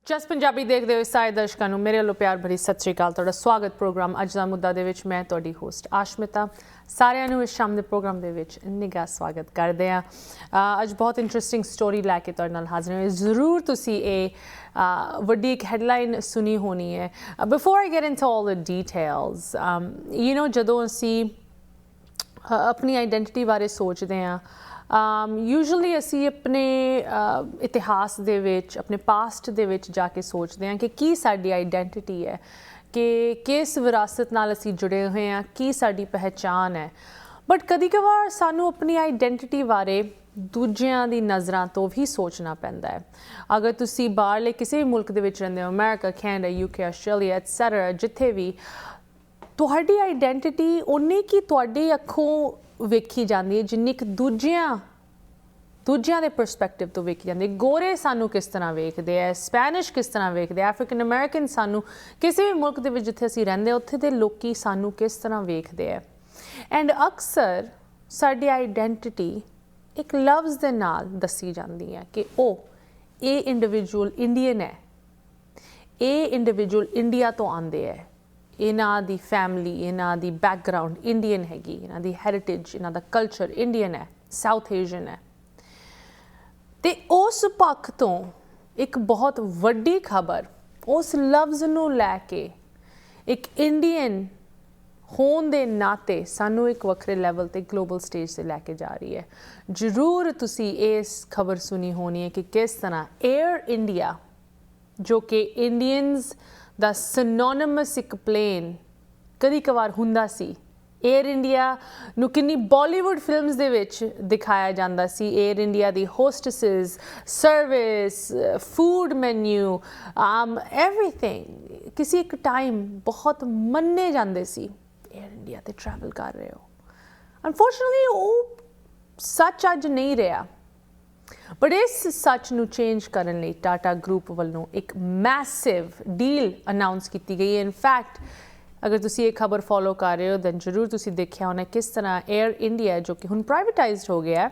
ਜਸ ਪੰਜਾਬੀ ਦੇਖਦੇ ਹੋਏ ਸਾਰੇ ਦਰਸ਼ਕਾਂ ਨੂੰ ਮੇਰੇ ਵੱਲੋਂ ਪਿਆਰ ਭਰੀ ਸਤਿ ਸ਼੍ਰੀ ਅਕਾਲ। ਤੁਹਾਡਾ ਸਵਾਗਤ ਪ੍ਰੋਗਰਾਮ ਅੱਜ ਦਾ ਮੁੱਦਾ ਦੇ ਵਿੱਚ। ਮੈਂ ਤੁਹਾਡੀ ਹੋਸਟ ਆਸ਼ਮਿਤਾ ਸਾਰਿਆਂ ਨੂੰ ਇਸ ਸ਼ਾਮ ਦੇ ਪ੍ਰੋਗਰਾਮ ਦੇ ਵਿੱਚ ਨਿੱਘਾ ਸਵਾਗਤ ਕਰਦੇ ਹਾਂ। ਅੱਜ ਬਹੁਤ ਇੰਟਰਸਟਿੰਗ ਸਟੋਰੀ ਲੈ ਕੇ ਤੁਹਾਡੇ ਨਾਲ ਹਾਜ਼ਰ ਹਾਂ। ਜ਼ਰੂਰ ਤੁਸੀਂ ਇਹ ਵੱਡੀ ਇੱਕ ਹੈਡਲਾਈਨ ਸੁਣੀ ਹੋਣੀ ਹੈ। Before I get into all the details, ਜਦੋਂ ਅਸੀਂ ਆਪਣੀ ਆਈਡੈਂਟਿਟੀ ਬਾਰੇ ਸੋਚਦੇ ਹਾਂ, ਯੂਜੂਅਲੀ ਅਸੀਂ ਆਪਣੇ ਇਤਿਹਾਸ ਦੇ ਵਿੱਚ, ਆਪਣੇ ਪਾਸਟ ਦੇ ਵਿੱਚ ਜਾ ਕੇ ਸੋਚਦੇ ਹਾਂ ਕਿ ਕੀ ਸਾਡੀ ਆਈਡੈਂਟਿਟੀ ਹੈ, ਕਿ ਕਿਸ ਵਿਰਾਸਤ ਨਾਲ ਅਸੀਂ ਜੁੜੇ ਹੋਏ ਹਾਂ, ਕੀ ਸਾਡੀ ਪਹਿਚਾਣ ਹੈ। ਬਟ ਕਦੀ ਕਵਾਰ ਸਾਨੂੰ ਆਪਣੀ ਆਈਡੈਂਟਿਟੀ ਬਾਰੇ ਦੂਜਿਆਂ ਦੀ ਨਜ਼ਰਾਂ ਤੋਂ ਵੀ ਸੋਚਣਾ ਪੈਂਦਾ ਹੈ। ਅਗਰ ਤੁਸੀਂ ਬਾਹਰਲੇ ਕਿਸੇ ਵੀ ਮੁਲਕ ਦੇ ਵਿੱਚ ਰਹਿੰਦੇ ਹੋ, America, Canada, UK, Australia et cetera, ਜਿੱਥੇ ਵੀ, ਤੁਹਾਡੀ ਆਈਡੈਂਟਿਟੀ ਉਨੀ ਕੀ ਤੁਹਾਡੀ ਅੱਖੋਂ ਵੇਖੀ ਜਾਂਦੀ ਹੈ ਜਿੰਨੀ ਕਿ ਦੂਜਿਆਂ ਦੇ ਪਰਸਪੈਕਟਿਵ ਤੋਂ ਵੇਖੀ ਜਾਂਦੀ ਹੈ। ਗੋਰੇ ਸਾਨੂੰ ਕਿਸ ਤਰ੍ਹਾਂ ਵੇਖਦੇ ਹੈ, ਸਪੈਨਿਸ਼ ਕਿਸ ਤਰ੍ਹਾਂ ਵੇਖਦੇ, ਅਫਰੀਕਨ ਅਮਰੀਕਨ ਸਾਨੂੰ, ਕਿਸੇ ਵੀ ਮੁਲਕ ਦੇ ਵਿੱਚ ਜਿੱਥੇ ਅਸੀਂ ਰਹਿੰਦੇ ਉੱਥੇ ਦੇ ਲੋਕੀ ਸਾਨੂੰ ਕਿਸ ਤਰ੍ਹਾਂ ਵੇਖਦੇ ਹੈ। ਐਂਡ ਅਕਸਰ ਸਾਡੀ ਆਈਡੈਂਟਿਟੀ ਇੱਕ ਲਫ਼ਜ਼ ਦੇ ਨਾਲ ਦੱਸੀ ਜਾਂਦੀ ਹੈ ਕਿ ਇਹ ਇੰਡੀਵਿਜੂਅਲ ਇੰਡੀਅਨ ਹੈ, ਇਹ ਇੰਡੀਵਿਜੂਅਲ ਇੰਡੀਆ ਤੋਂ ਆਉਂਦੇ ਹੈ, ਇਹਨਾਂ ਦੀ ਫੈਮਿਲੀ, ਇਹਨਾਂ ਦੀ ਬੈਕਗਰਾਊਂਡ ਇੰਡੀਅਨ ਹੈਗੀ, ਇਹਨਾਂ ਦੀ ਹੈਰੀਟੇਜ, ਇਹਨਾਂ ਦਾ ਕਲਚਰ ਇੰਡੀਅਨ ਹੈ, ਸਾਊਥ ਏਸ਼ੀਅਨ ਹੈ। ਅਤੇ ਉਸ ਪੱਖ ਤੋਂ ਇੱਕ ਬਹੁਤ ਵੱਡੀ ਖਬਰ ਉਸ ਲਫ਼ਜ਼ ਨੂੰ ਲੈ ਕੇ ਇੱਕ ਇੰਡੀਅਨ ਹੋਣ ਦੇ ਨਾਤੇ ਸਾਨੂੰ ਇੱਕ ਵੱਖਰੇ ਲੈਵਲ 'ਤੇ ਗਲੋਬਲ ਸਟੇਜ 'ਤੇ ਲੈ ਕੇ ਜਾ ਰਹੀ ਹੈ। ਜ਼ਰੂਰ ਤੁਸੀਂ ਇਸ ਖਬਰ ਸੁਣੀ ਹੋਣੀ ਹੈ ਕਿ ਕਿਸ ਤਰ੍ਹਾਂ ਏਅਰ ਇੰਡੀਆ, ਜੋ ਕਿ ਇੰਡੀਅਨਸ ਦਾ ਸਿਨੋਨਿਮਸ ਇੱਕ ਪਲੇਨ ਕਦੀ ਕਵਾਰ ਹੁੰਦਾ ਸੀ, ਏਅਰ ਇੰਡੀਆ ਨੂੰ ਕਿੰਨੀ ਬਾਲੀਵੁੱਡ ਫਿਲਮਸ ਦੇ ਵਿੱਚ ਦਿਖਾਇਆ ਜਾਂਦਾ ਸੀ। ਏਅਰ ਇੰਡੀਆ ਦੀ ਹੋਸਟੈਸਿਸ, ਸਰਵਿਸ, ਫੂਡ ਮੈਨਿਊ, ਐਵਰੀਥਿੰਗ ਕਿਸੇ ਇੱਕ ਟਾਈਮ ਬਹੁਤ ਮੰਨੇ ਜਾਂਦੇ ਸੀ। ਏਅਰ ਇੰਡੀਆ 'ਤੇ ਟਰੈਵਲ ਕਰ ਰਹੇ ਹੋ। ਅਨਫੋਰਚੂਨੇਟਲੀ ਉਹ ਸੱਚ ਅੱਜ ਨਹੀਂ ਰਿਹਾ। ਬਟ ਇਸ ਸੱਚ ਨੂੰ ਚੇਂਜ ਕਰਨ ਲਈ ਟਾਟਾ ਗਰੁੱਪ ਵੱਲੋਂ ਇੱਕ ਮੈਸਿਵ ਡੀਲ ਅਨਾਊਂਸ ਕੀਤੀ ਗਈ ਹੈ। ਇਨਫੈਕਟ ਅਗਰ ਤੁਸੀਂ ਇਹ ਖਬਰ ਫੋਲੋ ਕਰ ਰਹੇ ਹੋ ਦੈਨ ਜ਼ਰੂਰ ਤੁਸੀਂ ਦੇਖਿਆ ਹੋਣਾ ਕਿਸ ਤਰ੍ਹਾਂ ਏਅਰ ਇੰਡੀਆ, ਜੋ ਕਿ ਹੁਣ ਪ੍ਰਾਈਵੇਟਾਈਜ਼ਡ ਹੋ ਗਿਆ,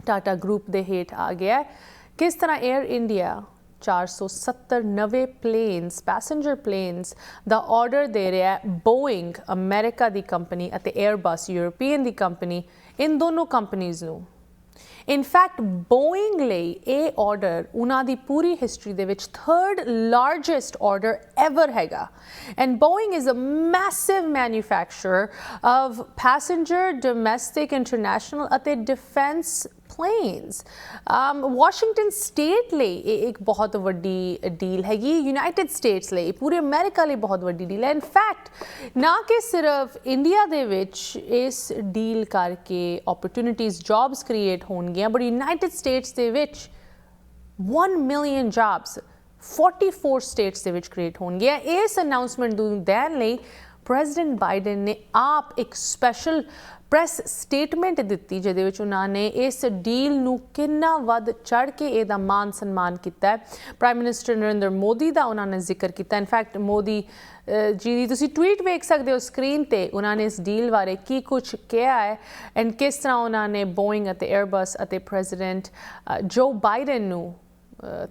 ਟਾਟਾ ਗਰੁੱਪ ਦੇ ਹੇਠ ਆ ਗਿਆ, ਕਿਸ ਤਰ੍ਹਾਂ ਏਅਰ ਇੰਡੀਆ 470 ਨਵੇਂ ਪਲੇਨਸ, ਪੈਸੇਂਜਰ ਪਲੇਨਸ ਦਾ ਆਰਡਰ ਦੇ ਰਿਹਾ ਬੋਇੰਗ ਅਮਰੀਕਾ ਦੀ ਕੰਪਨੀ ਅਤੇ ਏਅਰਬਸ ਯੂਰਪੀਅਨ ਦੀ ਕੰਪਨੀ, ਇਨ ਦੋਨੋਂ ਕੰਪਨੀਜ਼ ਨੂੰ। ਇਨਫੈਕਟ ਬੋਇੰਗ ਲਈ ਇਹ ਆਰਡਰ ਉਹਨਾਂ ਦੀ ਪੂਰੀ ਹਿਸਟਰੀ ਦੇ ਵਿੱਚ 3rd ਲਾਰਜੈਸਟ ਆਰਡਰ ਐਵਰ ਹੈਗਾ। And Boeing is a massive manufacturer of passenger, domestic, international ਅਤੇ ਡਿਫੈਂਸ ਪਲੇਨਸ। ਵਾਸ਼ਿੰਗਟਨ ਸਟੇਟ ਲਈ ਇਹ ਇੱਕ ਬਹੁਤ ਵੱਡੀ ਡੀਲ ਹੈਗੀ, ਯੂਨਾਈਟਿਡ ਸਟੇਟਸ ਲਈ, ਪੂਰੇ ਅਮਰੀਕਾ ਲਈ ਬਹੁਤ ਵੱਡੀ ਡੀਲ ਹੈ। ਇਨਫੈਕਟ ਨਾ ਕਿ ਸਿਰਫ ਇੰਡੀਆ ਦੇ ਵਿੱਚ ਇਸ ਡੀਲ ਕਰਕੇ ਓਪਰਚੁਨਿਟੀਜ਼, ਜੌਬਸ ਕ੍ਰੀਏਟ ਹੋਣਗੀਆਂ, ਬਟ ਯੂਨਾਈਟਿਡ ਸਟੇਟਸ ਦੇ ਵਿੱਚ 1 ਮਿਲੀਅਨ ਜੌਬਸ 44 ਸਟੇਟਸ ਦੇ ਵਿੱਚ ਕ੍ਰੀਏਟ ਹੋਣਗੀਆਂ। ਇਸ ਅਨਾਊਂਸਮੈਂਟ ਨੂੰ ਦੇਣ ਲਈ ਪ੍ਰੈਜ਼ੀਡੈਂਟ ਬਾਈਡਨ ਨੇ ਆਪ ਇੱਕ ਸਪੈਸ਼ਲ ਪ੍ਰੈਸ ਸਟੇਟਮੈਂਟ ਦਿੱਤੀ, ਜਿਹਦੇ ਵਿੱਚ ਉਹਨਾਂ ਨੇ ਇਸ ਡੀਲ ਨੂੰ ਕਿੰਨਾ ਵੱਧ ਚੜ੍ਹ ਕੇ ਇਹਦਾ ਮਾਨ ਸਨਮਾਨ ਕੀਤਾ ਹੈ। ਪ੍ਰਾਈਮ ਮਿਨਿਸਟਰ ਨਰਿੰਦਰ ਮੋਦੀ ਦਾ ਉਹਨਾਂ ਨੇ ਜ਼ਿਕਰ ਕੀਤਾ। ਇਨਫੈਕਟ ਮੋਦੀ ਜੀ ਦੀ ਤੁਸੀਂ ਟਵੀਟ ਵੇਖ ਸਕਦੇ ਹੋ ਸਕਰੀਨ 'ਤੇ, ਉਹਨਾਂ ਨੇ ਇਸ ਡੀਲ ਬਾਰੇ ਕੀ ਕੁਝ ਕਿਹਾ ਹੈ ਐਂਡ ਕਿਸ ਤਰ੍ਹਾਂ ਉਹਨਾਂ ਨੇ ਬੋਇੰਗ ਅਤੇ ਏਅਰਬਸ ਅਤੇ ਪ੍ਰੈਜ਼ੀਡੈਂਟ ਜੋ ਬਾਈਡਨ ਨੂੰ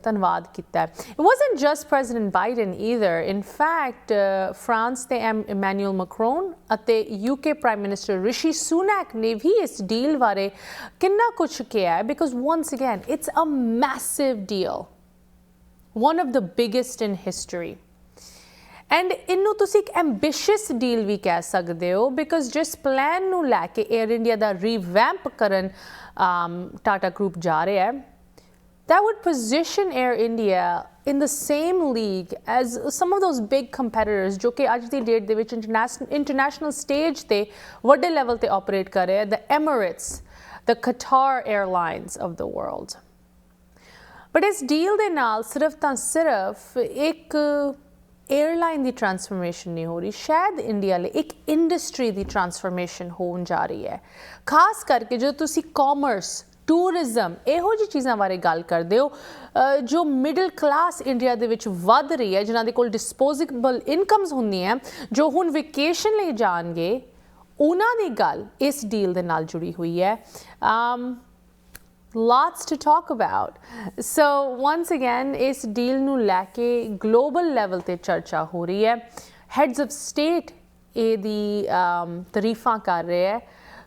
ਧੰਨਵਾਦ ਕੀਤਾ। It wasn't just president Biden either. In fact France ਦੇ ਇਮੈਨੂਅਲ ਮੈਕਰੋਨ ਅਤੇ UK prime minister Rishi Sunak ਨੇ ਵੀ ਇਸ ਡੀਲ ਬਾਰੇ ਕਿੰਨਾ ਕੁਝ ਕਿਹਾ ਹੈ, because once again it's a massive deal, one of the biggest in history. And ਇਹਨੂੰ ਤੁਸੀਂ ਇੱਕ ਐਂਬੀਸ਼ੀਅਸ ਡੀਲ ਵੀ ਕਹਿ ਸਕਦੇ ਹੋ, ਬਿਕਾਜ਼ ਜਿਸ ਪਲਾਨ ਨੂੰ ਲੈ ਕੇ ਏਅਰ ਇੰਡੀਆ ਦਾ ਰੀਵੈਂਪ ਕਰਨ ਟਾਟਾ ਗਰੁੱਪ ਜਾ ਰਿਹਾ ਹੈ, that would position Air India in the same league as some of those big competitors ਜੋ ਕਿ ਅੱਜ ਦੀ ਡੇਟ ਦੇ ਵਿੱਚ ਇੰਟਰਨੈਸ਼ਨਲ ਸਟੇਜ 'ਤੇ ਵੱਡੇ ਲੈਵਲ 'ਤੇ ਆਪਰੇਟ ਕਰ ਰਹੇ, the Emirates, the Qatar Airlines of the world। But ਇਸ ਡੀਲ ਦੇ ਨਾਲ ਸਿਰਫ ਇੱਕ ਏਅਰਲਾਈਨ ਦੀ ਟਰਾਂਸਫਰਮੇਸ਼ਨ ਨਹੀਂ ਹੋ ਰਹੀ, ਸ਼ਾਇਦ ਇੰਡੀਆ ਲਈ ਇੱਕ ਇੰਡਸਟਰੀ ਦੀ ਟਰਾਂਸਫਰਮੇਸ਼ਨ ਹੋਣ ਜਾ ਰਹੀ ਹੈ। ਖਾਸ ਕਰਕੇ ਜਦੋਂ ਤੁਸੀਂ ਕਾਮਰਸ, ਟੂਰਿਜ਼ਮ, ਇਹੋ ਜਿਹੀ ਚੀਜ਼ਾਂ ਬਾਰੇ ਗੱਲ ਕਰਦੇ ਹੋ, ਜੋ ਮਿਡਲ ਕਲਾਸ ਇੰਡੀਆ ਦੇ ਵਿੱਚ ਵੱਧ ਰਹੀ ਹੈ, ਜਿਨ੍ਹਾਂ ਦੇ ਕੋਲ ਡਿਸਪੋਜ਼ੇਬਲ ਇਨਕਮਸ ਹੁੰਦੀਆਂ, ਜੋ ਹੁਣ ਵੈਕੇਸ਼ਨ ਲਈ ਜਾਣਗੇ, ਉਹਨਾਂ ਦੀ ਗੱਲ ਇਸ ਡੀਲ ਦੇ ਨਾਲ ਜੁੜੀ ਹੋਈ ਹੈ। Lots to talk about. So once again इस deal ਨੂੰ ਲੈ ਕੇ global level ਤੇ ਚਰਚਾ ਹੋ ਰਹੀ ਹੈ. Heads of state ਇਹਦੀ ਤਾਰੀਫਾਂ ਕਰ ਰਹੇ ਹੈ.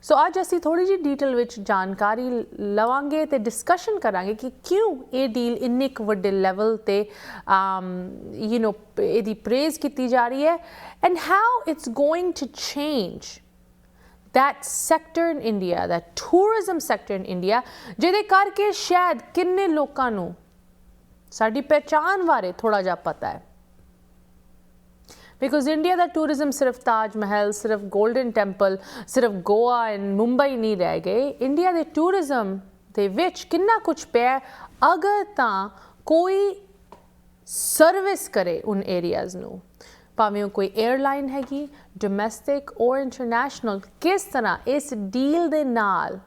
ਸੋ ਅੱਜ ਅਸੀਂ ਥੋੜੀ ਜਿਹੀ ਡੀਟੇਲ ਵਿੱਚ ਜਾਣਕਾਰੀ ਲਵਾਂਗੇ ਤੇ ਡਿਸਕਸ਼ਨ ਕਰਾਂਗੇ ਕਿ ਕਿਉਂ ਇਹ ਡੀਲ ਇੰਨੇ ਕੁ ਵੱਡੇ ਲੈਵਲ ਤੇ ਇਹਦੀ ਪ੍ਰੇਜ਼ ਕੀਤੀ ਜਾ ਰਹੀ ਹੈ and how it's going to change that sector in India, that tourism sector in India, ਜਿਹਦੇ ਕਰਕੇ ਸ਼ਾਇਦ ਕਿੰਨੇ ਲੋਕਾਂ ਨੂੰ ਸਾਡੀ ਪਹਿਚਾਨ ਬਾਰੇ ਥੋੜਾ ਜਿਹਾ ਪਤਾ ਹੈ because India ਦਾ tourism ਸਿਰਫ ਤਾਜ ਮਹਿਲ, ਸਿਰਫ ਗੋਲਡਨ ਟੈਂਪਲ, ਸਿਰਫ ਗੋਆ ਐਂਡ ਮੁੰਬਈ ਨਹੀਂ ਰਹਿ ਗਏ. ਇੰਡੀਆ ਦੇ tourism ਦੇ ਵਿੱਚ ਕਿੰਨਾ ਕੁਝ ਪਿਆ ਅਗਰ ਤਾਂ ਕੋਈ ਸਰਵਿਸ ਕਰੇ ਉਨ ਏਰੀਆਜ਼ ਨੂੰ, ਭਾਵੇਂ ਉਹ ਕੋਈ 에ਅਰਲਾਈਨ ਹੈਗੀ ਡੋਮੈਸਟਿਕ ਔਰ ਇੰਟਰਨੈਸ਼ਨਲ. ਕਿਸ ਤਰ੍ਹਾਂ ਇਸ ਡੀਲ ਦੇ ਨਾਲ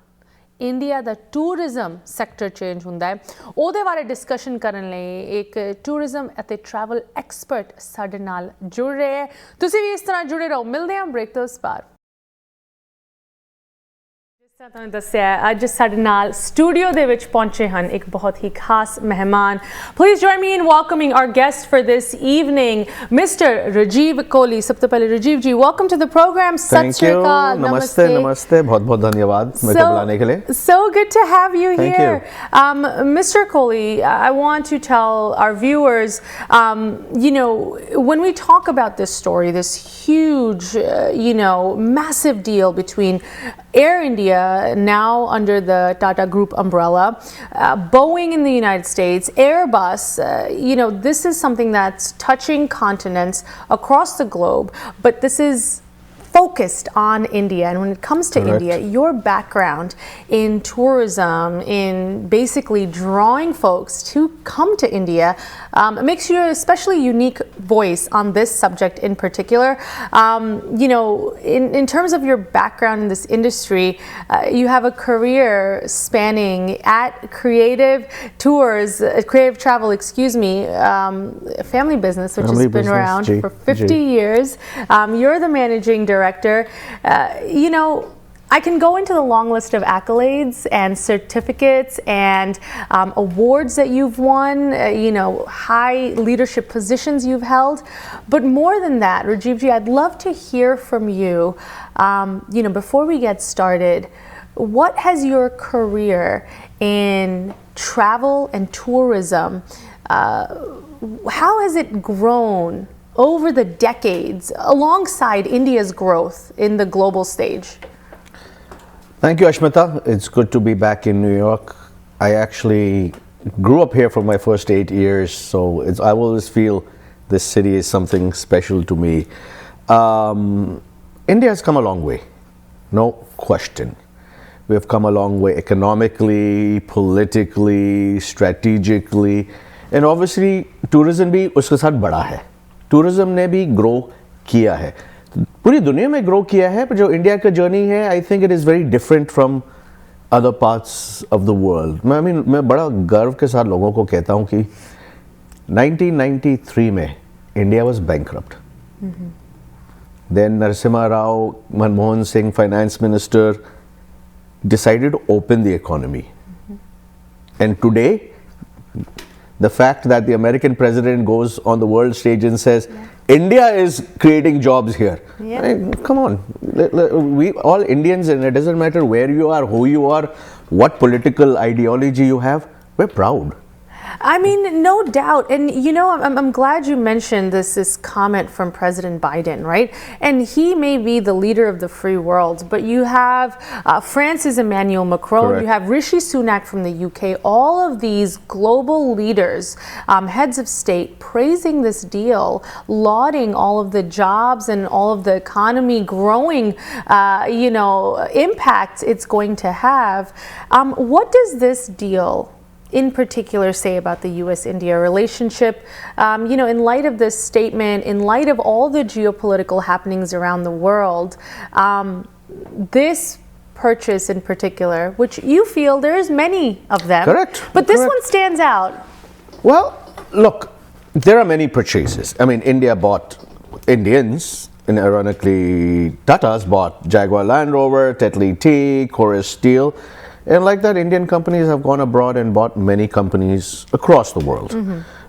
ਇੰਡੀਆ ਦਾ ਟੂਰਿਜ਼ਮ ਸੈਕਟਰ ਚੇਂਜ ਹੁੰਦਾ ਹੈ ਉਹਦੇ ਬਾਰੇ ਡਿਸਕਸ਼ਨ ਕਰਨ ਲਈ ਇੱਕ ਟੂਰਿਜ਼ਮ ਅਤੇ ਟਰੈਵਲ ਐਕਸਪਰਟ ਸਾਡੇ ਨਾਲ ਜੁੜ ਰਹੇ ਹੈ. ਤੁਸੀਂ ਵੀ ਇਸ ਤਰ੍ਹਾਂ ਜੁੜੇ ਰਹੋ. ਮਿਲਦੇ ਹਾਂ ਬ੍ਰੇਕ ਤੋਂ ਬਾਅਦ. ਤੁਹਾਨੂੰ ਦੱਸਿਆ ਅੱਜ ਸਾਡੇ ਨਾਲ ਸਟੂਡੀਓ ਦੇ ਵਿੱਚ ਪਹੁੰਚੇ ਹਨ ਇੱਕ ਬਹੁਤ ਹੀ ਖਾਸ ਮਹਿਮਾਨ. Please join me in welcoming our guest for this evening mister Rajeev Kohli. ਸਭ ਤੋਂ ਪਹਿਲੇ ਰਾਜੀਵ ਜੀ ਵੈਲਕਮ ਟੂ ਦ ਪ੍ਰੋਗਰਾਮ. ਸਤਿ ਸ਼੍ਰੀ ਅਕਾਲ. नमस्ते नमस्ते बहुत बहुत धन्यवाद मेरे को बुलाने के लिए. So good to have you here. Mr. Kohli, I want to tell our viewers, when we talk about this story, this huge, massive deal between Air India, now under the Tata Group umbrella, Boeing in the United States, Airbus, this is something that's touching continents across the globe, but this is focused on India. And when it comes to Correct. India, your background in tourism, in basically drawing folks to come to India, makes you a especially unique voice on this subject in particular. In terms of your background in this industry, you have a career spanning at Creative Tours, Creative Travel, family business, which has been around for 50 years. You're the managing director. I can go into the long list of accolades and certificates and awards that you've won, high leadership positions you've held. But more than that, Rajivji, I'd love to hear from you, before we get started, what has your career in travel and tourism, how has it grown over the decades alongside India's growth in the global stage? Thank you, Aashmeeta. It's good to be back in New York. I actually grew up here for my first 8 years, so I always feel this city is something special to me. India has come a long way, no question. We have come a long way economically, politically, strategically, and obviously tourism भी उसके साथ बड़ा है. Tourism ने भी grow किया है, पूरी दुनिया में ग्रो किया है, पर जो इंडिया का जर्नी है I think it is very different from other parts of the world. मैं बड़ा गर्व के साथ लोगों को कहता हूँ कि 1993 में India was bankrupt. Then Narasimha Rao, Manmohan Singh finance minister decided to open the economy. And today the fact that the American president goes on the world stage and says, India is creating jobs here. Yeah. I mean, come on. We all Indians, and it doesn't matter where you are, who you are, what political ideology you have, we're proud. I mean, no doubt. And I'm glad you mentioned this comment from President Biden, right? And he may be the leader of the free world, but you have France's Emmanuel Macron, Correct. you have Rishi Sunak from the UK, all of these global leaders, heads of state, praising this deal, lauding all of the jobs and all of the economy growing, impact it's going to have. What does this deal in particular say about the US-India relationship, in light of this statement, in light of all the geopolitical happenings around the world, this purchase in particular, which you feel there's many of them, Correct. but this Correct. one stands out. Well, look, there are many purchases. I mean, Indians, and ironically, Tata's bought Jaguar Land Rover, Tetley Tea, Chorus Steel. And like that, Indian companies have gone abroad and bought many companies across the world.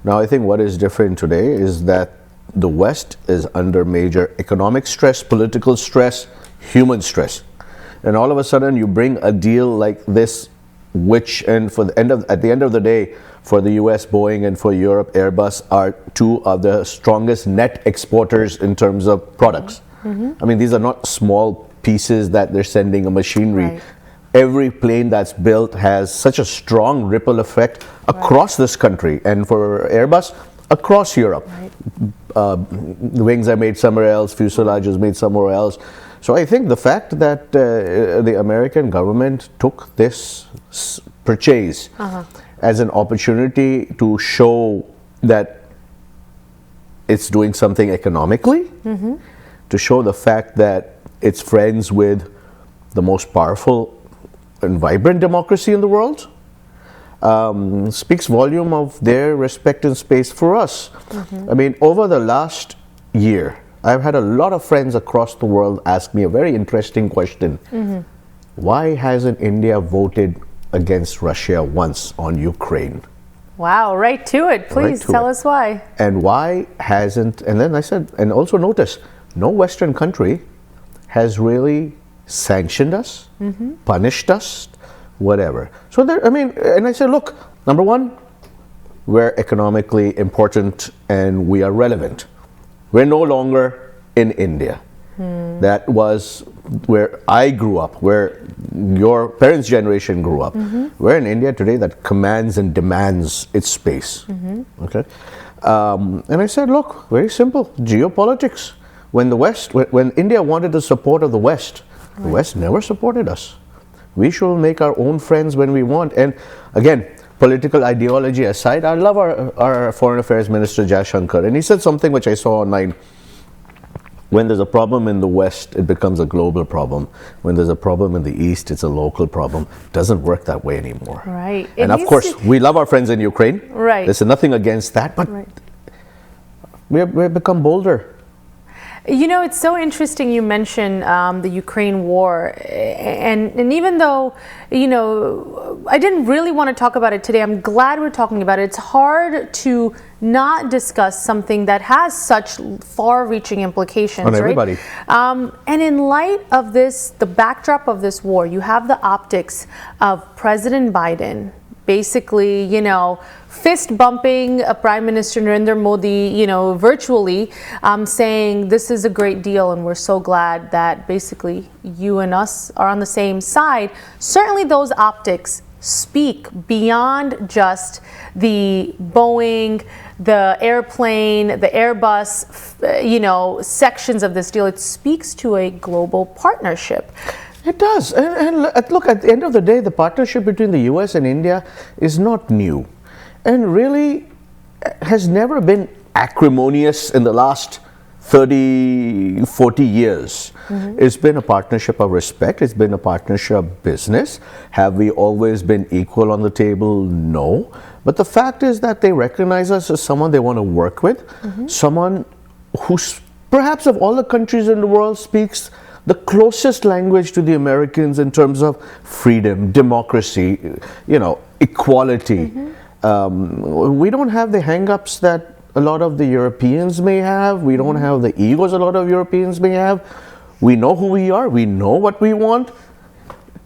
Now, I think what is different today is that the West is under major economic stress, political stress, human stress. And all of a sudden, you bring a deal like this, which, and for the at the end of the day, for the US, Boeing, and for Europe, Airbus are two of the strongest net exporters in terms of products. I mean, these are not small pieces that they're sending a machinery. Right. Every plane that's built has such a strong ripple effect across this country, and for Airbus, across Europe. The wings are made somewhere else, fuselage is made somewhere else. So I think the fact that the American government took this purchase as an opportunity to show that it's doing something economically, to show the fact that it's friends with the most powerful and vibrant democracy in the world, speaks volume of their respect and space for us. I mean, over the last year, I've had a lot of friends across the world ask me a very interesting question. Why hasn't India voted against Russia once on Ukraine? Wow, right to it. Please tell us why. And why hasn't, and then I said, and also notice, no Western country has really sanctioned us, punished us, whatever. So there, I mean, and I said, look, number one, we're economically important and we are relevant. We're no longer in India. That was where I grew up, where your parents' generation grew up. We're in India today that commands and demands its space. Okay, and I said, look, very simple, geopolitics. When the West, when India wanted the support of the West never supported us. We should make our own friends when we want. And again, political ideology aside, I love our Foreign Affairs Minister Jaishankar, and he said something which I saw online. When there's a problem in the West, it becomes a global problem. When there's a problem in the East, it's a local problem. It doesn't work that way anymore. Right. And of course, we love our friends in Ukraine. Right. There's nothing against that, but we've become bolder. You know, it's so interesting you mention the Ukraine war, and even though, you know, I didn't really want to talk about it today, I'm glad we're talking about it. It's hard to not discuss something that has such far-reaching implications, on everybody. Right? And in light of this, the backdrop of this war, you have the optics of President Biden basically, you know, fist bumping Prime Minister Narendra Modi, you know, virtually, saying this is a great deal and we're so glad that basically you and us are on the same side. Certainly those optics speak beyond just the Boeing, the airplane, the Airbus, you know, sections of this deal. It speaks to a global partnership. It does. And look, at the end of the day, the partnership between the US and India is not new and really has never been acrimonious in the last 30, 40 years. It's been a partnership of respect. It's been a partnership of business. Have we always been equal on the table? No. But the fact is that they recognize us as someone they want to work with, someone who perhaps of all the countries in the world speaks the closest language to the Americans in terms of freedom, democracy, you know, equality. We don't have the hang-ups that a lot of the Europeans may have. We don't have the egos a lot of Europeans may have. We know who we are. We know what we want.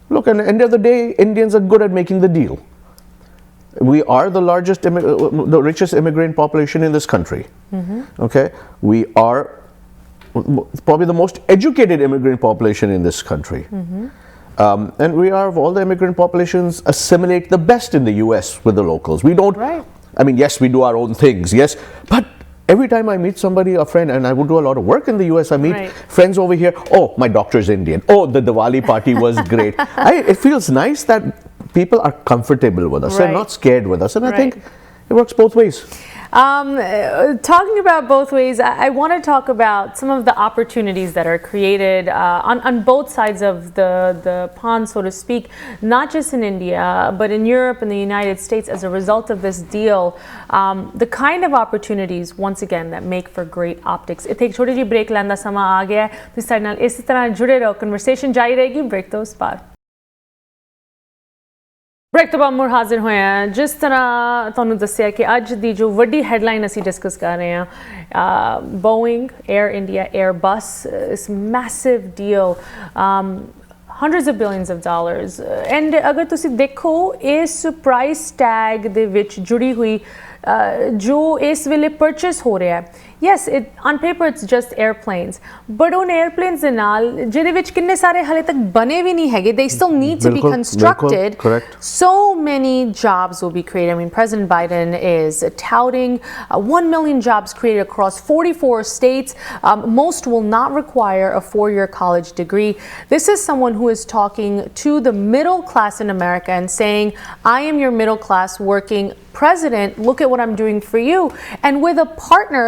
Look, at the end of the day, Indians are good at making the deal. We are the largest, the richest immigrant population in this country. Okay, we are probably the most educated immigrant population in this country. And we are, of all the immigrant populations, assimilate the best in the US with the locals. We don't, I mean, yes, we do our own things, yes, but every time I meet somebody, a friend, and I would do a lot of work in the US, I meet friends over here, oh, my doctor's Indian, oh, the Diwali party was great. It feels nice that people are comfortable with us, they're not scared with us, and I think it works both ways. Talking about both ways, I want to talk about some of the opportunities that are created on both sides of the pond, so to speak, not just in India, but in Europe and the United States as a result of this deal. The kind of opportunities, once again, that make for great optics. ਇੱਥੇ ਇੱਕ ਛੋਟੀ ਜਿਹੀ break ਲੈਣ ਦਾ ਸਮਾਂ ਆ ਗਿਆ ਹੈ। ਤੁਸੀਂ ਸਾਡੇ ਨਾਲ ਇਸੇ ਤਰ੍ਹਾਂ ਜੁੜੇ ਰਹੋ, ਕਨਵਰਸੇਸ਼ਨ ਜਾਰੀ ਰਹੇਗੀ, ਬ੍ਰੇਕ ਤੋਂ ਉਸ ਪਾਰ। ਬ੍ਰੇਕ ਤੋਂ ਬਾਅਦ ਮੁੜ ਹਾਜ਼ਰ ਹੋਏ ਹਾਂ। ਜਿਸ ਤਰ੍ਹਾਂ ਤੁਹਾਨੂੰ ਦੱਸਿਆ ਕਿ ਅੱਜ ਦੀ ਜੋ ਵੱਡੀ ਹੈਡਲਾਈਨ ਅਸੀਂ ਡਿਸਕਸ ਕਰ ਰਹੇ ਹਾਂ, Boeing, Air India, Airbus, this massive deal, hundreds of billions of dollars. And ਅਗਰ ਤੁਸੀਂ ਦੇਖੋ ਇਸ ਪ੍ਰਾਈਸ ਟੈਗ ਦੇ ਵਿੱਚ ਜੁੜੀ ਹੋਈ ਜੋ ਇਸ ਵੇਲੇ ਪਰਚੇਸ ਹੋ ਰਿਹਾ ਹੈ, yes, on paper it's just airplanes, but on airplanes ਦੇ ਨਾਲ ਜਿਹਦੇ ਵਿੱਚ ਕਿੰਨੇ ਸਾਰੇ ਹਾਲੇ ਤੱਕ ਬਣੇ ਵੀ ਨਹੀਂ ਹੈਗੇ, they still need to be constructed. Correct. So many jobs will be created. I mean, President Biden is touting 1 million jobs created across 44 states. Most will not require a 4-year college degree. This is someone who is talking to the middle class in America and saying, I am your middle class working president, look at what I'm doing for you. And with a partner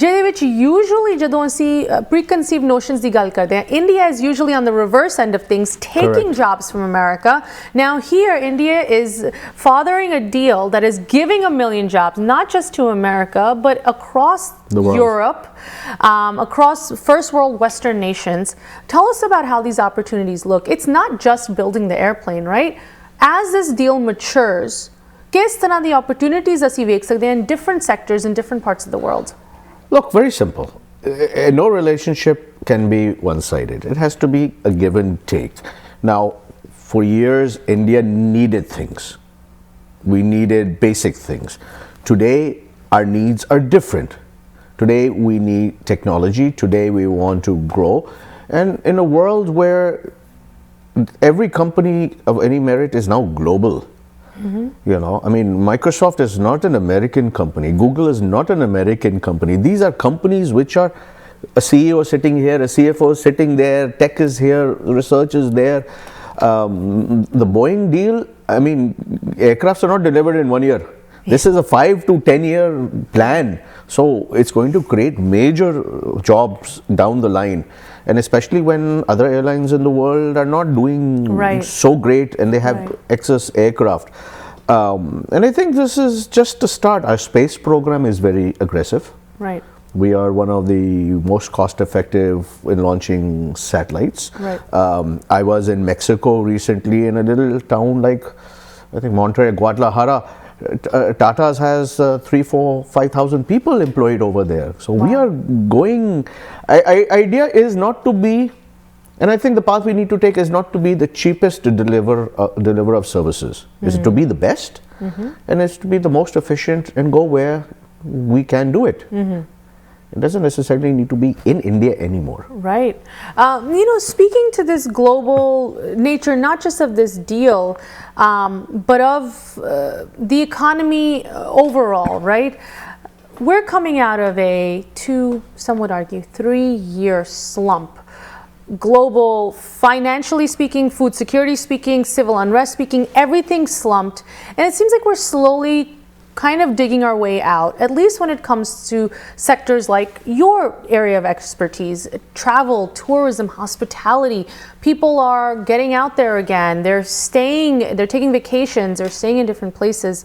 ਜਿਹਦੇ ਵਿੱਚ usually ਜਦੋਂ ਅਸੀਂ preconceived notions ਦੀ ਗੱਲ ਕਰਦੇ ਹਾਂ, India is usually on the reverse end of things, taking jobs from America. Now here India is fathering a deal that is giving 1 million jobs, not just to America, but across Europe, across first world Western nations. Tell us about how these opportunities look. It's not just building the airplane, right? As this deal matures, ਕਿਸ ਤਰ੍ਹਾਂ ਦੀ opportunities ਅਸੀਂ ਵੇਖ ਸਕਦੇ ਹਾਂ in different sectors in different parts of the world? Look, very simple. No relationship can be one-sided. It has to be a give and take. Now, for years, India needed things. We needed basic things. Today, our needs are different. Today, we need technology. Today, we want to grow. And in a world where every company of any merit is now global. You know, I mean, Microsoft is not an American company. Google is not an American company. These are companies which are a CEO sitting here, a CFO sitting there, tech is here, research is there. The Boeing deal, I mean, aircrafts are not delivered in 1 year. This is a 5 to 10 year plan. So it's going to create major jobs down the line. And especially when other airlines in the world are not doing so great and they have excess aircraft. And I think this is just a start. Our space program is very aggressive. Right. We are one of the most cost effective in launching satellites. Right. I was in Mexico recently in a little town like, I think, Monterrey, Guadalajara. Tata's has 3, 4, 5,000 people employed over there. So we are going, idea is not to be, and I think the path we need to take is not to be the cheapest deliverer of services. It's to be the best, and it's to be the most efficient and go where we can do it. It doesn't necessarily need to be in India anymore. Right. You know, speaking to this global nature, not just of this deal, but of the economy overall, right? We're coming out of some would argue, 3-year slump. Global, financially speaking, food security speaking, civil unrest speaking, everything slumped. And it seems like we're slowly kind of digging our way out, at least when it comes to sectors like your area of expertise, travel, tourism, hospitality. People are getting out there again. They're taking vacations, they're staying in different places.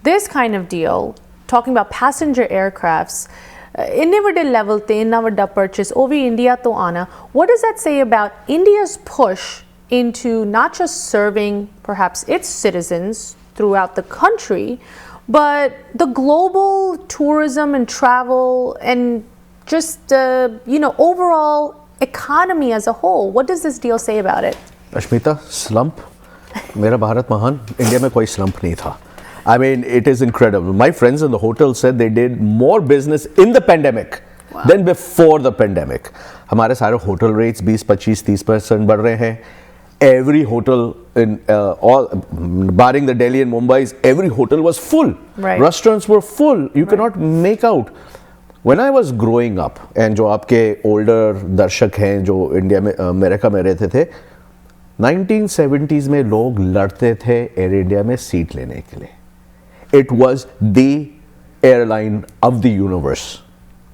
This kind of deal, talking about passenger aircrafts, ਇੰਨੇ ਵੱਡੇ level ਤੇ ਇੰਨਾ ਵੱਡਾ purchase, ਉਹ ਵੀ India ਤੋਂ ਆਣਾ, what does that say about India's push into not just serving perhaps its citizens throughout the country, but the global tourism and travel and just, you know, overall economy as a whole? What does this deal say about it? Aashmeeta, slump? Mera Bharat Mahan, India mein koi slump nahi tha. I mean, it is incredible. My friends in the hotel said they did more business in the pandemic than before the pandemic. हमारे सारे hotel rates 20, 25, 30% बढ़ रहे हैं. Every hotel in all, barring the Delhi and Mumbai's, every hotel was full. Right. Restaurants were full. You cannot make out. When I was growing up, and जो आपके older दर्शक हैं जो इंडिया में America में रहते थे, 1970s में लोग लड़ते थे एयर इंडिया में सीट लेने के लिए. It was the airline of the universe.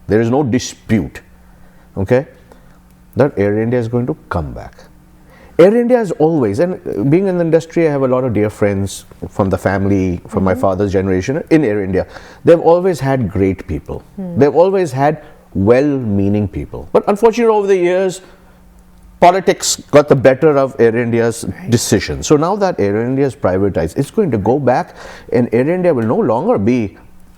There is no dispute. Okay, that Air India is going to come back. Air India is always, and being in the industry, I have a lot of dear friends from the family, from my father's generation in Air India. They've always had great people. They've always had well-meaning people. But unfortunately, over the years, politics got the better of Air India's decision. So now that Air India is privatized, it's going to go back, and Air India will no longer be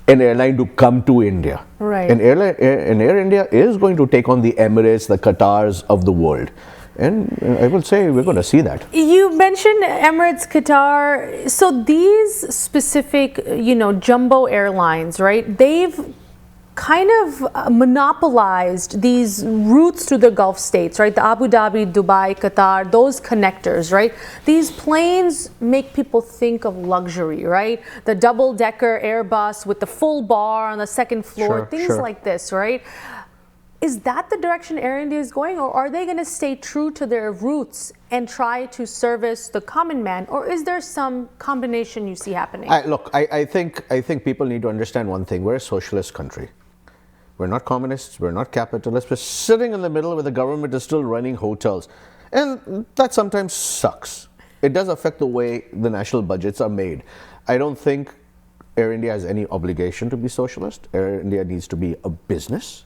an airline to come to India. Right. And Air India is going to take on the Emirates, the Qatars of the world. And I will say we're going to see that. You mentioned Emirates, Qatar. So these specific, jumbo airlines, right? They've kind of monopolized these routes to the Gulf states, right? The Abu Dhabi, Dubai, Qatar, those connectors, right? These planes make people think of luxury, right? The double-decker Airbus with the full bar on the second floor, things like this, right? Is that the direction Air India is going, or are they going to stay true to their roots and try to service the common man, or is there some combination you see happening? I think people need to understand one thing. We're a socialist country. We're not communists, we're not capitalists, we're sitting in the middle where the government is still running hotels. And that sometimes sucks. It does affect the way the national budgets are made. I don't think Air India has any obligation to be socialist. Air India needs to be a business.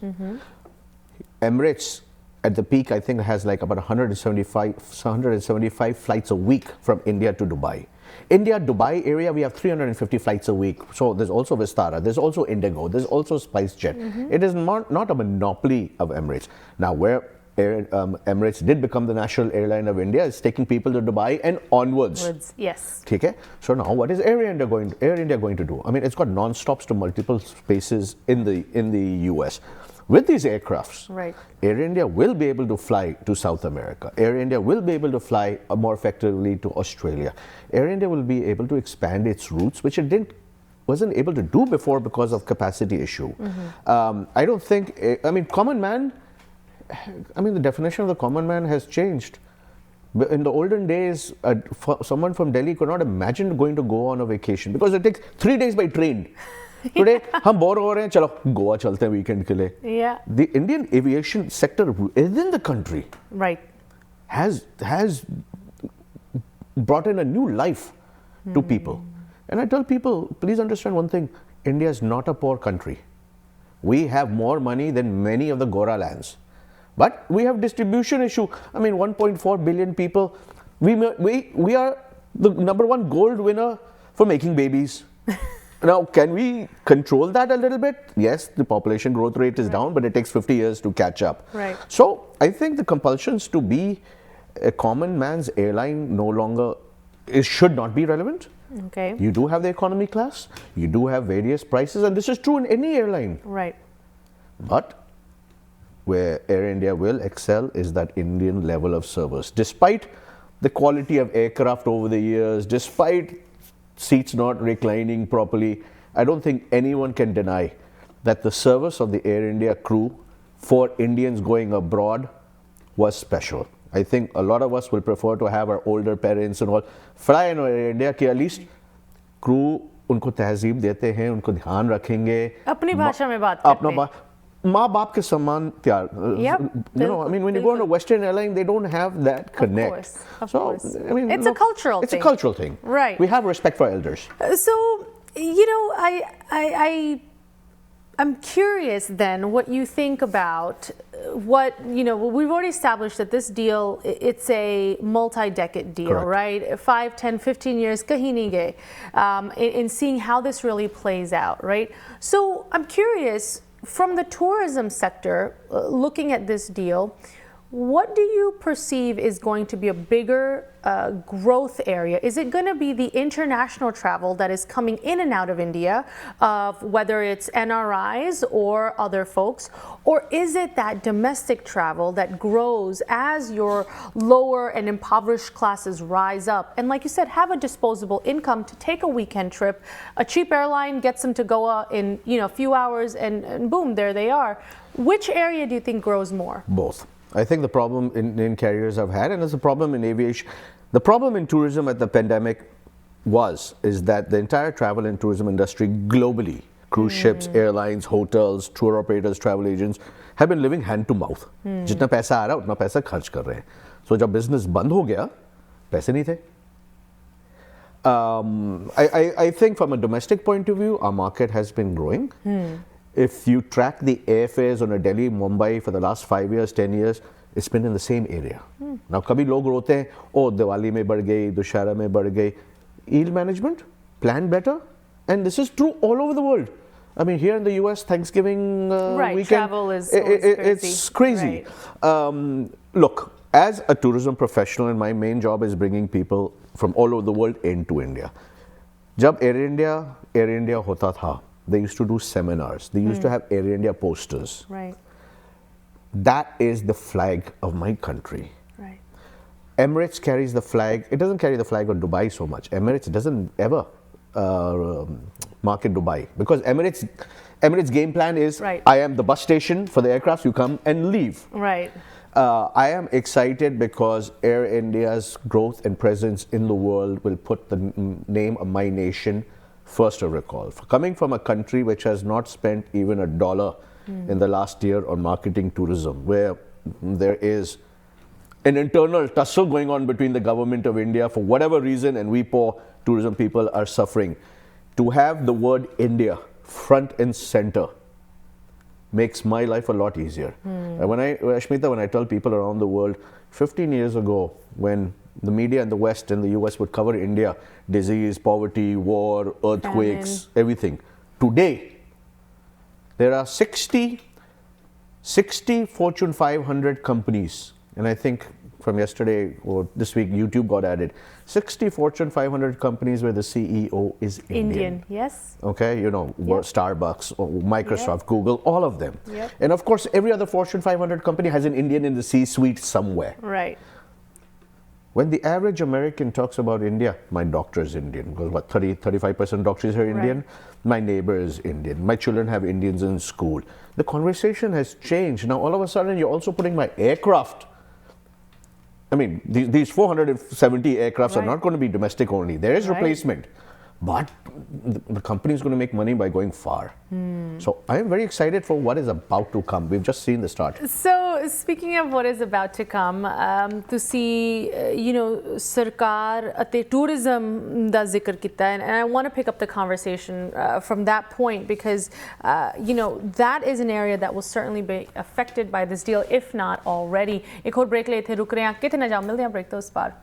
Emirates, at the peak, I think has like about 175 flights a week from India to Dubai. India-Dubai area, we have 350 flights a week. So there's also Vistara, there's also Indigo, there's also SpiceJet. It is not a monopoly of Emirates. Now, where Emirates did become the national airline of India, is taking people to Dubai and onwards. Yes. Okay? So now, what is Air India going to do? I mean, it's got non-stops to multiple spaces in the US. With these aircrafts, Air India will be able to fly to South America. Air India will be able to fly more effectively to Australia. Air India will be able to expand its routes, which it wasn't able to do before because of capacity issue. I don't think, common man, the definition of the common man has changed. In the olden days, someone from Delhi could not imagine going to go on a vacation because it takes 3 days by train. Today, हम bore हो रहे हैं, चलो गोवा चलते हैं weekend के लिए. Yeah. The Indian aviation sector within the country has brought in a new life to people. And I tell people, please understand one thing: India is not a poor country. We have more money than many of the Gora lands, but we have distribution issue. 1.4 billion people. We are the #1 gold winner for making babies. Now, can we control that a little bit? Yes, the population growth rate is down, but it takes 50 years to catch up. So, I think the compulsions to be a common man's airline no longer should not be relevant. You do have the economy class, you do have various prices, and this is true in any airline. But where Air India will excel is that Indian level of service. Despite the quality of aircraft over the years, despite seats not reclining properly, I don't think anyone can deny that the service of the Air India crew for Indians going abroad was special. I think a lot of us will prefer to have our older parents and all fly in Air India कि at least crew उनको तहजीब देते हैं, उनको ध्यान रखेंगे, अपनी भाषा में बात करते हैं, माँ बाप के समान त्यार. When you go on a Western airline, they don't have that connect. Of course. It's a cultural thing. It's a cultural thing. Right. We have respect for elders. So, I'm curious then what you think about we've already established that this deal, it's a multi-decade deal, right? 5, 10, 15 years, kahin nahi gaye, in seeing how this really plays out, right? So I'm curious, from the tourism sector, looking at this deal, what do you perceive is going to be a bigger growth area? Is it going to be the international travel that is coming in and out of India, whether it's NRIs or other folks, or is it that domestic travel that grows as your lower and impoverished classes rise up? And like you said, have a disposable income to take a weekend trip. A cheap airline gets them to Goa in a few hours, and boom, there they are. Which area do you think grows more? Both. I think the problem in carriers have had, and it's a problem in aviation. The problem in tourism at the pandemic is that the entire travel and tourism industry globally, cruise ships, airlines, hotels, tour operators, travel agents, have been living hand to mouth. जितना पैसा आ रहा है उतना पैसा खर्च कर रहे हैं. So जब business बंद हो गया, पैसे नहीं थे. I think from a domestic point of view, our market has been growing. If you track the airfares on a Delhi, Mumbai for the last 5 years, 10 years, it's been in the same area. Now, कभी लोग रोते हैं, oh, Diwali में बढ़ गई, दुशहरा में बढ़ गई. Yield management, plan better, and this is true all over the world. I mean, here in the US, Thanksgiving weekend, travel is crazy. It's crazy. Right. Look, as a tourism professional, and my main job is bringing people from all over the world into India. जब Air India होता था, they used to do seminars. They used to have Air India posters. Right. That is the flag of my country. Right. Emirates carries the flag. It doesn't carry the flag of Dubai so much. Emirates doesn't ever market Dubai, because Emirates game plan is, right, I am the bus station for the aircraft, you come and leave. Right. I am excited because Air India's growth and presence in the world will put the name of my nation first of recall. Coming from a country which has not spent even $1 in the last year on marketing tourism, where there is an internal tussle going on between the government of India for whatever reason, and we poor tourism people are suffering. To have the word India front and center makes my life a lot easier. And Aashmeeta, when I tell people around the world, 15 years ago, when the media in the West and the US would cover India, disease, poverty, war, earthquakes, everything. Today, there are 60 Fortune 500 companies, and I think from yesterday or this week, YouTube got added. 60 Fortune 500 companies where the CEO is Indian. Yes. Okay, you know, Starbucks, or Microsoft, Google, all of them. Yep. And of course, every other Fortune 500 company has an Indian in the C-suite somewhere. Right. When the average American talks about India, my doctor is Indian, because what, 35% doctors are Indian? Right. My neighbor is Indian. My children have Indians in school. The conversation has changed. Now, all of a sudden, you're also putting my aircraft. I mean, these 470 aircrafts are not going to be domestic only. There is replacement. But the company is going to make money by going far. So I am very excited for what is about to come. We've just seen the start. So speaking of what is about to come, to see, Sarkar ate tourism da zikr kita, and I want to pick up the conversation from that point, because, that is an area that will certainly be affected by this deal, if not already. एक और break लेते रुक रहे हैं, कितने जाम मिलते हैं break तो उस पार.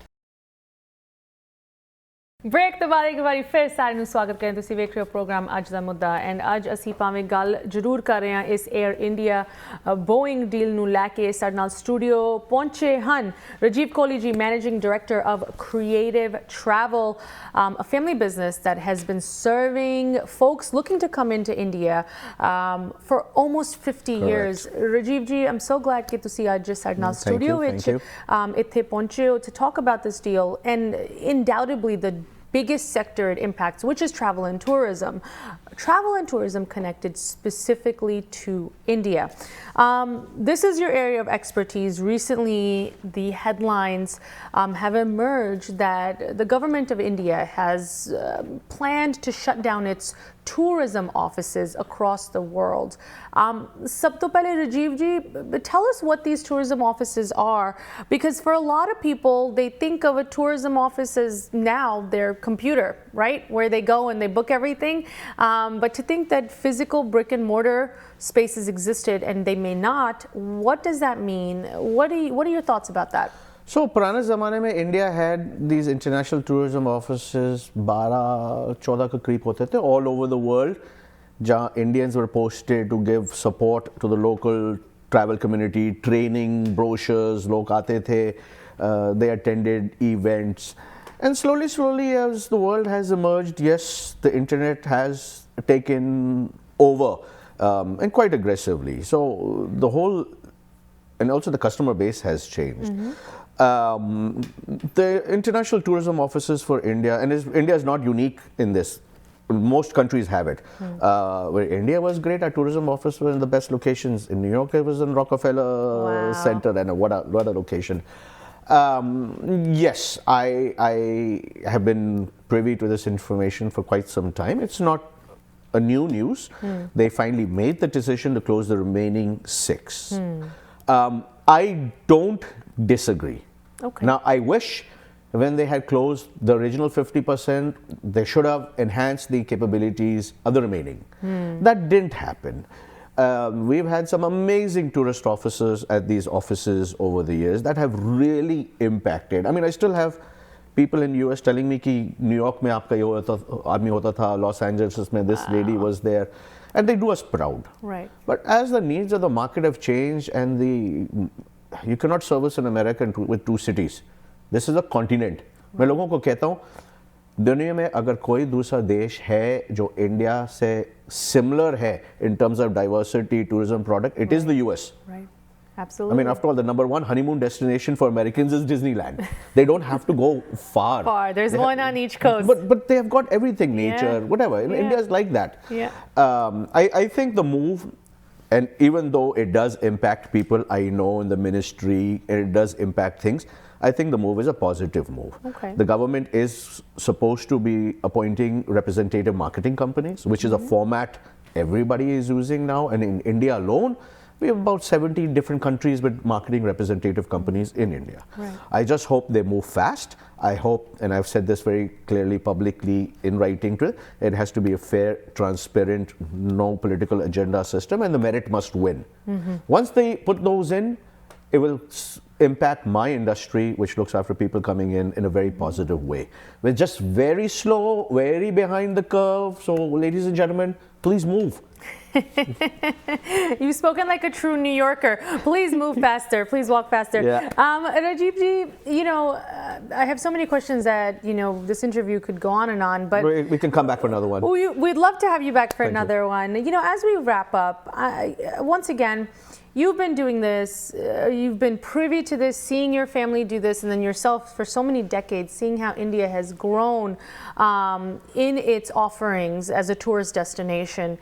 ब्रेक तो बाद एक बार फिर सारे ਨੂੰ ਸਵਾਗਤ ਕरें ਤੁਸੀਂ ਵੇਖ ਰਹੇ ਹੋ ਪ੍ਰੋਗਰਾਮ ਅੱਜ ਦਾ ਮੁੱਦਾ ਐਂਡ ਅੱਜ ਅਸੀਂ ਭਾਵੇਂ ਗੱਲ ਜ਼ਰੂਰ ਕਰ ਰਹੇ ਹਾਂ ਇਸ 에ਅਰ ਇੰਡੀਆ ਬੋਇੰਗ ਡੀਲ ਨੂੰ ਲੈ ਕੇ ਸਾਡੇ ਨਾਲ ਸਟੂਡੀਓ ਪਹੁੰਚੇ ਹਨ ਰਾਜੀਵ ਕੋਹਲੀ ਜੀ managing director of creative travel a family business that has been serving folks looking to come into India for almost 50 years. Rajiv ji, I'm so glad ਕਿ ਤੁਸੀਂ ਅੱਜ ਸਾਡੇ ਨਾਲ ਸਟੂਡੀਓ ਵਿੱਚ ਇੱਥੇ ਪਹੁੰਚੇ ਹੋ to talk about this deal, and undoubtedly the biggest sector it impacts, which is travel and tourism. Travel and tourism connected specifically to India. This is your area of expertise. Recently, the headlines have emerged that the government of India has planned to shut down its tourism offices across the world. Sab to pehle, Rajiv ji, tell us what these tourism offices are, because for a lot of people, they think of a tourism office as now their computer, right? Where they go and they book everything. But to think that physical brick and mortar spaces existed and they may not, what does that mean? What are your thoughts about that? So, पुराने ज़माने में India had these international tourism offices 12-14 के करीब होते थे all over the world, जहाँ Indians were posted to give support to the local travel community, training, brochures, लोग आते थे, they attended events. And slowly as the world has emerged, yes, the internet has taken over and quite aggressively. So the whole, and also the customer base has changed. The international tourism offices for India, and India is not unique in this. Most countries have it. Where India was great, our tourism office was in the best locations. In New York, it was in Rockefeller Center, and what a location. Yes, I have been privy to this information for quite some time. It's not a new news. They finally made the decision to close the remaining 6. I don't disagree. Okay. Now, I wish when they had closed the original 50%, they should have enhanced the capabilities of the remaining. That didn't happen. We've had some amazing tourist officers at these offices over the years that have really impacted. I mean, I still have people in US telling me कि New York में आपका ये आदमी होता था, Los Angeles में this lady was there, and they do us proud. Right. But as the needs of the market have changed, and you cannot service an American with two cities. This is a continent. मैं लोगों को कहता हूँ, दुनिया में अगर कोई दूसरा देश है जो इंडिया से similar है in terms of diversity, tourism product, it is the US. Right. I Absolutely. mean, after all, the number one honeymoon destination for Americans is Disneyland. They don't have to go far. Far. There's one on each coast. But they have got everything, nature, whatever. Yeah. India is like that. Yeah. I think the move, and even though it does impact people I know in the ministry, and it does impact things, I think the move is a positive move. Okay. The government is supposed to be appointing representative marketing companies, which is a format everybody is using now. And in India alone, we have about 70 different countries with marketing representative companies in India. Right. I just hope they move fast. I hope, and I've said this very clearly publicly in writing to it, it has to be a fair, transparent, no political agenda system, and the merit must win. Once they put those in, it will impact my industry, which looks after people coming in a very positive way. We're just very slow, very behind the curve. So, ladies and gentlemen, please move. You've spoken like a true New Yorker. Please move faster. Please walk faster. Yeah. Rajiv ji, I have so many questions that, this interview could go on, but We can come back for another one. we'd love to have you back for Thank you. another one. As we wrap up, once again, you've been doing this, you've been privy to this, seeing your family do this, and then yourself for so many decades, seeing how India has grown in its offerings as a tourist destination.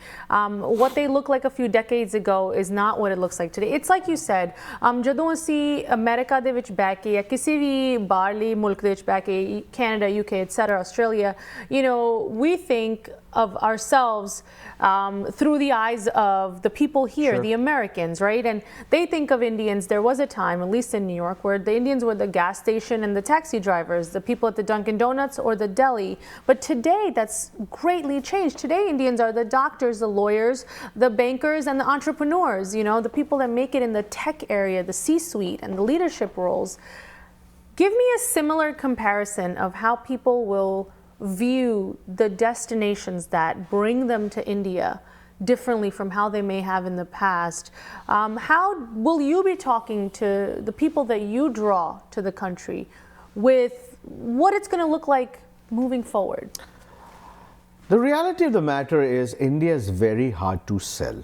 What they look like a few decades ago is not what it looks like today. It's like you said, ਜਦੋਂ ਅਸੀਂ America ਦੇ ਵਿੱਚ ਬਹਿ ਕੇ ਜਾਂ ਕਿਸੇ ਵੀ ਬਾਹਰਲੇ ਮੁਲਕ ਦੇ ਵਿੱਚ ਬਹਿ ਕੇ, Canada, UK, etc., Australia, we think of ourselves through the eyes of the people here, Sure. the Americans, right? And they think of Indians, there was a time, at least in New York, where the Indians were the gas station and the taxi drivers, the people at the Dunkin' Donuts or the deli. But today, that's greatly changed. Today, Indians are the doctors, the lawyers, the bankers, and the entrepreneurs, the people that make it in the tech area, the C-suite, and the leadership roles. Give me a similar comparison of how people will view the destinations that bring them to India differently from how they may have in the past. How will you be talking to the people that you draw to the country with what it's going to look like moving forward? The reality of the matter is India is very hard to sell.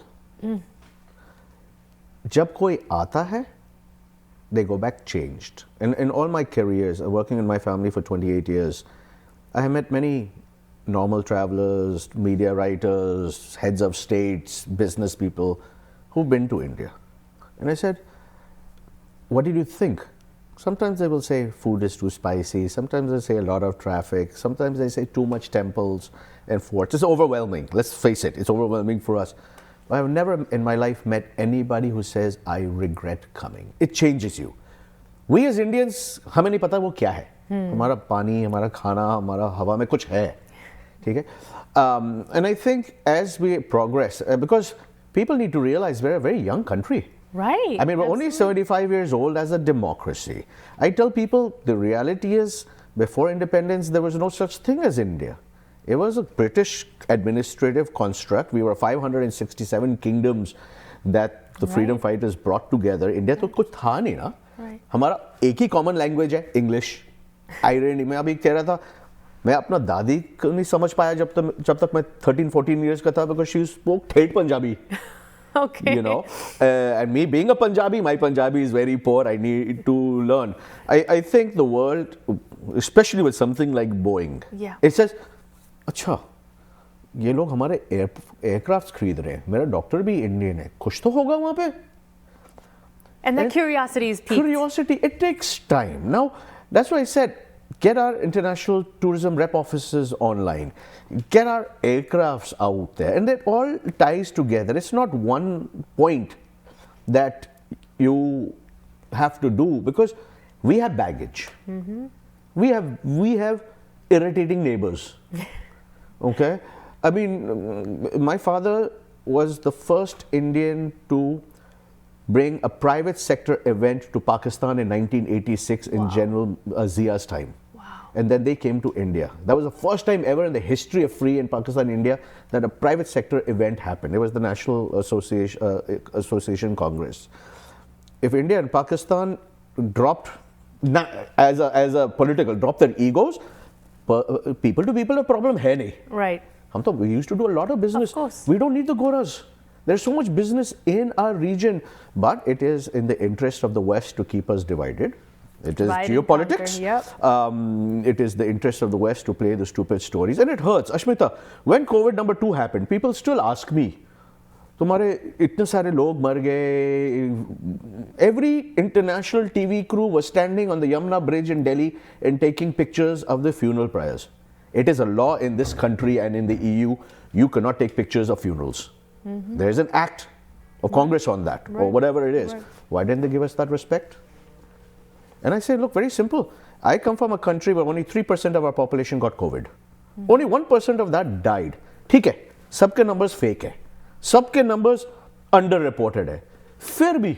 जब कोई आता है, they go back changed. In all my careers, working in my family for 28 years, I have met many normal travelers, media writers, heads of states, business people who've been to India. And I said, what did you think? Sometimes they will say food is too spicy. Sometimes they say a lot of traffic. Sometimes they say too much temples and forts. It's overwhelming. Let's face it, it's overwhelming for us. I've never in my life met anybody who says, I regret coming. It changes you. We as Indians, हमें नहीं पता वो क्या है. हमारा पानी, हमारा खाना, हमारा हवा में कुछ है. ठीक है? And I think as we progress, because people need to realize we're a very young country. Right. I mean, we're only 75 years old as a democracy. I tell people the reality is before independence, there was no such thing as India. It was a British administrative construct. We were 567 kingdoms that the freedom fighters brought together. India तो कुछ था नहीं ना. हमारा एक ही common language है, English. Irony, मैं अभी कह रहा था, मैं अपना दादी को नहीं समझ पाया जब तक मैं 13-14 years का था, because she spoke ठेठ Punjabi. Okay. And me being a Punjabi, my Punjabi is very poor. I need to learn. I think the world, especially with something like Boeing, it says, अच्छा ये लोग हमारे aircraft खरीद रहे हैं, मेरा doctor भी इंडियन है, कुछ तो होगा वहाँ पे. And the curiosity is peaked. Curiosity, it takes time. Now, that's why I said, get our international tourism rep offices online, get our aircrafts out there, and it all ties together. It's not one point that you have to do, because we have baggage. We have irritating neighbors. Okay? I mean, my father was the first Indian to bring a private sector event to Pakistan in 1986 in General Zia's time. And then they came to India. That was the first time ever in the history of free in Pakistan, India, that a private sector event happened. It was the National Association Congress. If India and Pakistan dropped, as a political, dropped their egos, people to people, a problem hai nahi. Right. We used to do a lot of business. Of course. We don't need the Goras. There's so much business in our region, but it is in the interest of the West to keep us divided. It is geopolitics. It is the interest of the West to play the stupid stories, and it hurts. Aashmeeta, when COVID #2 happened, people still ask me, तुम्हारे इतने सारे लोग मर गए. Every international TV crew was standing on the Yamuna Bridge in Delhi and taking pictures of the funeral pyres. It is a law in this country and in the EU, you cannot take pictures of funerals. There is an act of Congress on that, or whatever it is. Why didn't they give us that respect? And I say, look, very simple. I come from a country where only 3% of our population got COVID. Only 1% of that died. ठीक है, सबके numbers fake है, सबके numbers underreported है. फिर भी,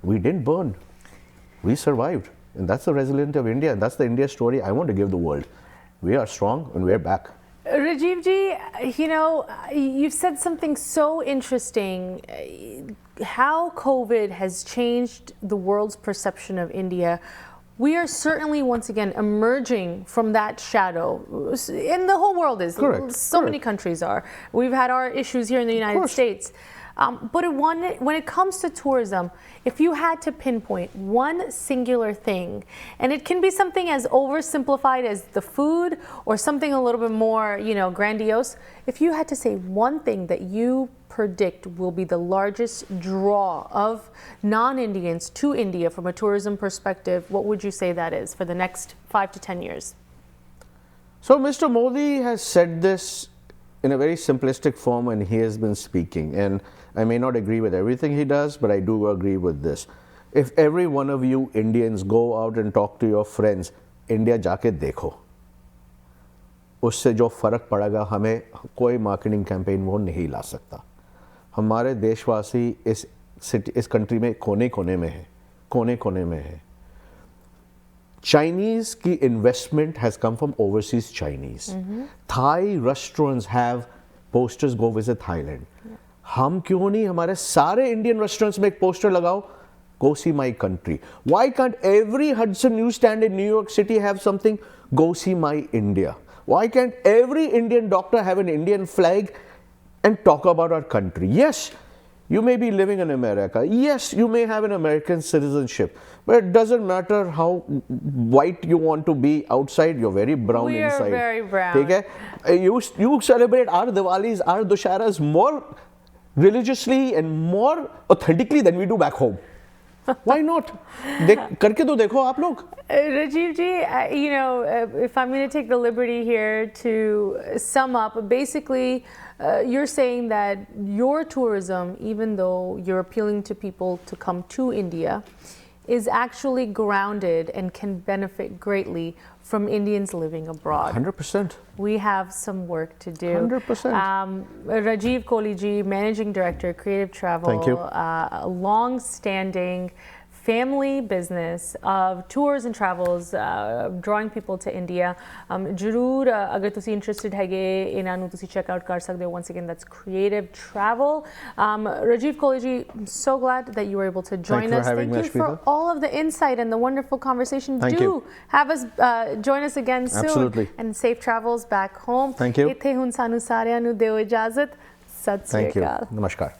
we didn't burn. We survived. And that's the resilience of India. And that's the India story I want to give the world. We are strong and we're back. Rajiv ji, you know, you've said something so interesting. How COVID has changed the world's perception of India. We are certainly once again emerging from that shadow. And the whole world is. Correct. So many countries are. We've had our issues here in the United States. But when it comes to tourism, if you had to pinpoint one singular thing, and it can be something as oversimplified as the food or something a little bit more, you know, grandiose, if you had to say one thing that you predict will be the largest draw of non-Indians to India from a tourism perspective, what would you say that is for the next 5 to 10 years? So Mr. Modi has said this in a very simplistic form when he has been speaking, and I may not agree with everything he does, but I do agree with this. If every one of you Indians go out and talk to your friends, India जाके देखो, उससे जो फर्क पड़ेगा हमें कोई marketing campaign वो नहीं ला सकता. हमारे देशवासी इस कंट्री में कोने-कोने में है, कोने-कोने में है. Chinese की investment has come from overseas Chinese. Thai restaurants have posters, go visit Thailand. हम क्यों नहीं हमारे सारे Indian restaurants में एक poster लगाओ, go see my country. Why can't every Hudson newsstand in New York City have something, go see my India? Why can't every Indian doctor have an Indian flag and talk about our country? Yes, you may be living in America. Yes, you may have an American citizenship. But it doesn't matter how white you want to be outside, you're very brown inside. We are very brown. ठीक है? You celebrate our Diwalis, our Dusharas more religiously and more authentically than we do back home. Why not? करके तो देखो आप लोग. Rajiv ji, you know, if I'm going to take the liberty here to sum up, basically you're saying that your tourism, even though you're appealing to people to come to India, is actually grounded and can benefit greatly from Indians living abroad. 100%. We have some work to do. 100%. Rajiv Kohli ji, Managing Director, Creative Travel. Thank you. A long-standing family business of tours and travels, drawing people to India. Jarur, agar tusi interested hage, inna nu tusi check out kar sakde ho. Once again, that's Creative Travel. Rajiv Kohli ji, I'm so glad that you were able to join us. Thank you for all of the insight and the wonderful conversation. Thank you. Have us join us again soon. Absolutely. And safe travels back home. Thank you. Ithe hun sanu sareyan nu deo ijazat. Sat Sri Akal. Thank you. Namaskar.